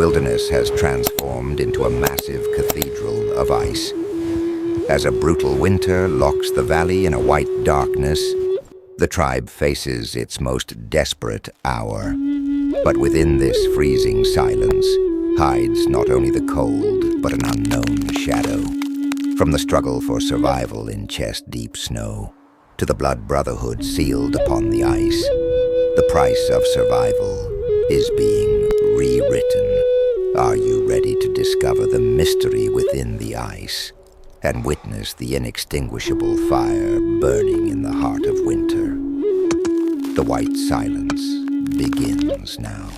wilderness has transformed into a massive cathedral of ice. As a brutal winter locks the valley in a white darkness, the tribe faces its most desperate hour. But within this freezing silence hides not only the cold, but an unknown shadow. From the struggle for survival in chest-deep snow, to the Blood Brotherhood sealed upon the ice, the price of survival is being rewritten. Are you ready to discover the mystery within the ice and witness the inextinguishable fire burning in the heart of winter? The white silence begins now.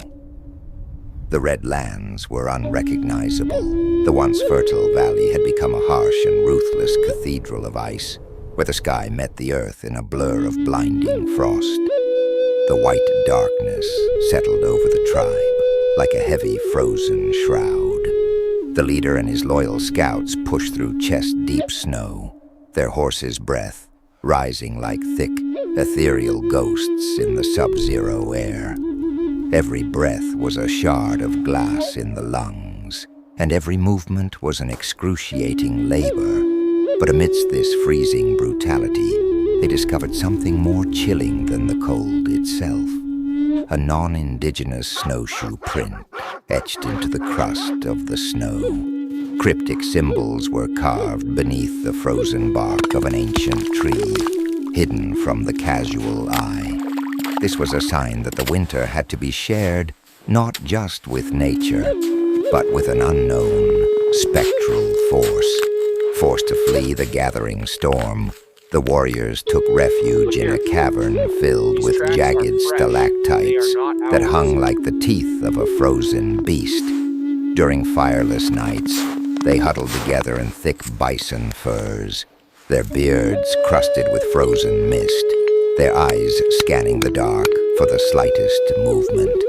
The red lands were unrecognizable. The once fertile valley had become a harsh and ruthless cathedral of ice, where the sky met the earth in a blur of blinding frost. The white darkness settled over the tribe like a heavy frozen shroud. The leader and his loyal scouts pushed through chest-deep snow, their horses' breath rising like thick, ethereal ghosts in the sub-zero air. Every breath was a shard of glass in the lungs, and every movement was an excruciating labor. But amidst this freezing brutality, they discovered something more chilling than the cold itself. A non-indigenous snowshoe print etched into the crust of the snow. Cryptic symbols were carved beneath the frozen bark of an ancient tree, hidden from the casual eye. This was a sign that the winter had to be shared not just with nature, but with an unknown, spectral force. Forced to flee the gathering storm, the warriors took refuge in a cavern filled with jagged stalactites that hung like the teeth of a frozen beast. During fireless nights, they huddled together in thick bison furs, their beards crusted with frozen mist, their eyes scanning the dark for the slightest movement.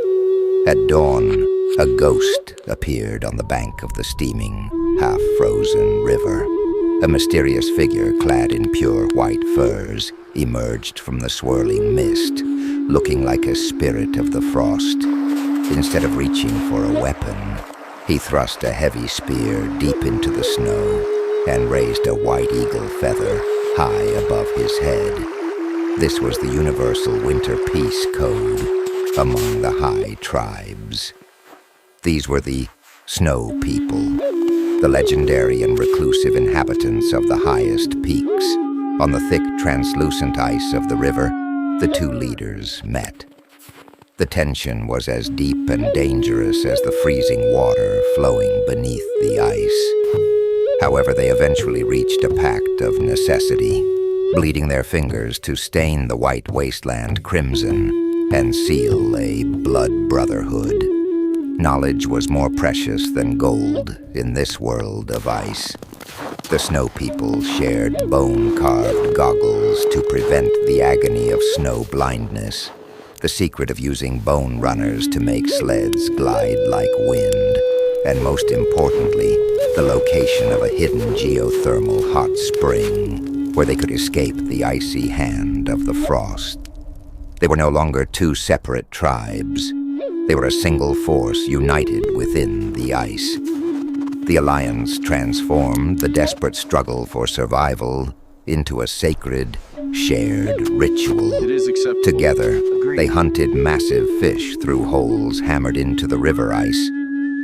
At dawn, a ghost appeared on the bank of the steaming, half-frozen river. A mysterious figure clad in pure white furs emerged from the swirling mist, looking like a spirit of the frost. Instead of reaching for a weapon, he thrust a heavy spear deep into the snow and raised a white eagle feather high above his head. This was the universal winter peace code among the high tribes. These were the Snow People, the legendary and reclusive inhabitants of the highest peaks. On the thick, translucent ice of the river, the two leaders met. The tension was as deep and dangerous as the freezing water flowing beneath the ice. However, they eventually reached a pact of necessity, bleeding their fingers to stain the white wasteland crimson and seal a blood brotherhood. Knowledge was more precious than gold in this world of ice. The Snow People shared bone-carved goggles to prevent the agony of snow blindness, the secret of using bone runners to make sleds glide like wind, and most importantly, the location of a hidden geothermal hot spring where they could escape the icy hand of the frost. They were no longer two separate tribes. They were a single force united within the ice. The alliance transformed the desperate struggle for survival into a sacred, shared ritual. Together, they hunted massive fish through holes hammered into the river ice.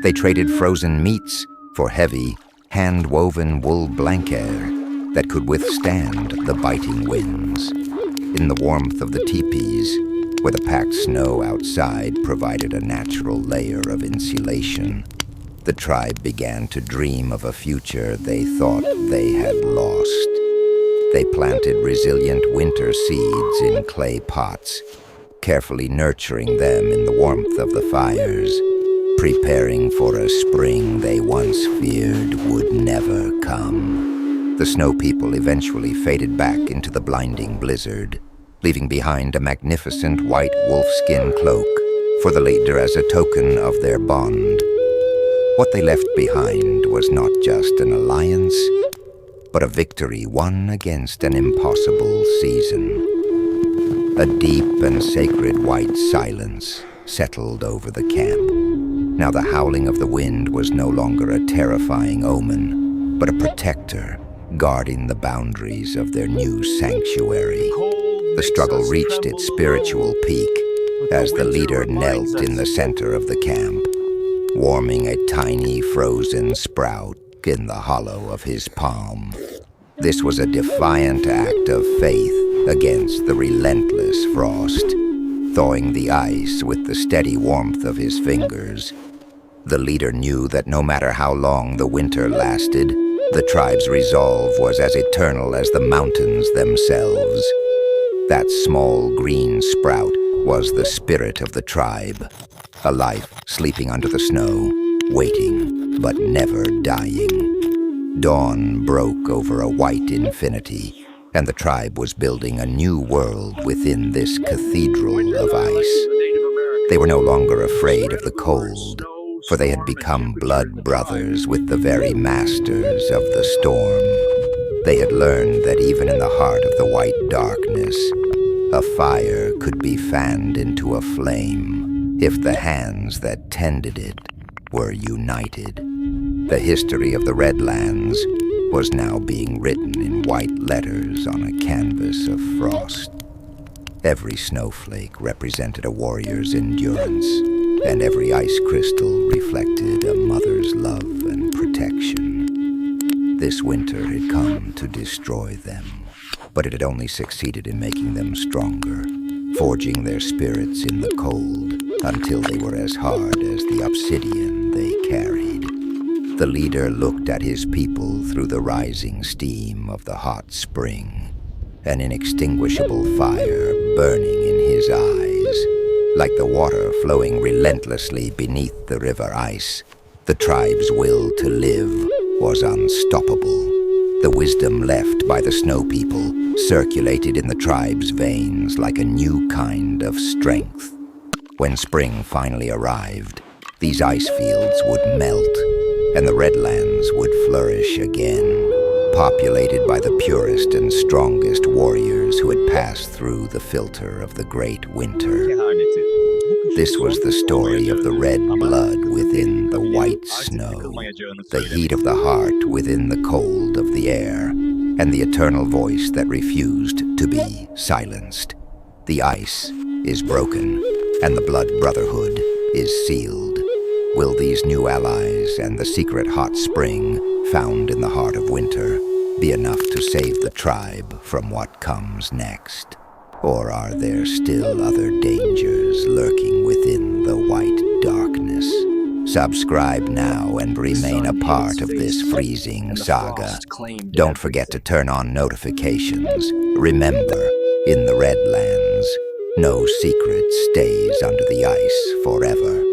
They traded frozen meats for heavy, hand-woven wool blanket that could withstand the biting winds. In the warmth of the teepees, where the packed snow outside provided a natural layer of insulation, the tribe began to dream of a future they thought they had lost. They planted resilient winter seeds in clay pots, carefully nurturing them in the warmth of the fires, preparing for a spring they once feared would never come. The Snow People eventually faded back into the blinding blizzard, leaving behind a magnificent white wolfskin cloak for the leader as a token of their bond. What they left behind was not just an alliance, but a victory won against an impossible season. A deep and sacred white silence settled over the camp. Now the howling of the wind was no longer a terrifying omen, but a protector guarding the boundaries of their new sanctuary. The struggle reached its spiritual peak as the leader knelt in the center of the camp, warming a tiny frozen sprout in the hollow of his palm. This was a defiant act of faith against the relentless frost, thawing the ice with the steady warmth of his fingers. The leader knew that no matter how long the winter lasted, the tribe's resolve was as eternal as the mountains themselves. That small green sprout was the spirit of the tribe, a life sleeping under the snow, waiting but never dying. Dawn broke over a white infinity, and the tribe was building a new world within this cathedral of ice. They were no longer afraid of the cold, for they had become blood brothers with the very masters of the storm. They had learned that even in the heart of the white darkness, a fire could be fanned into a flame if the hands that tended it were united. The history of the Redlands was now being written in white letters on a canvas of frost. Every snowflake represented a warrior's endurance, and every ice crystal reflected a mother's love and protection. This winter had come to destroy them, but it had only succeeded in making them stronger, forging their spirits in the cold until they were as hard as the obsidian they carried. The leader looked at his people through the rising steam of the hot spring, an inextinguishable fire burning in his eyes. Like the water flowing relentlessly beneath the river ice, the tribe's will to live was unstoppable. The wisdom left by the snow people circulated in the tribe's veins like a new kind of strength. When spring finally arrived, these ice fields would melt, and the Redlands would flourish again, populated by the purest and strongest warriors who had passed through the filter of the great winter. This was the story of the red blood within the white snow, the heat of the heart within the cold of the air, and the eternal voice that refused to be silenced. The ice is broken, and the Blood Brotherhood is sealed. Will these new allies and the secret hot spring found in the heart of winter be enough to save the tribe from what comes next? Or are there still other dangers lurking within the white darkness? Subscribe now and remain a part of this freezing saga. Don't forget to turn on notifications. Remember, in the Redlands, no secret stays under the ice forever.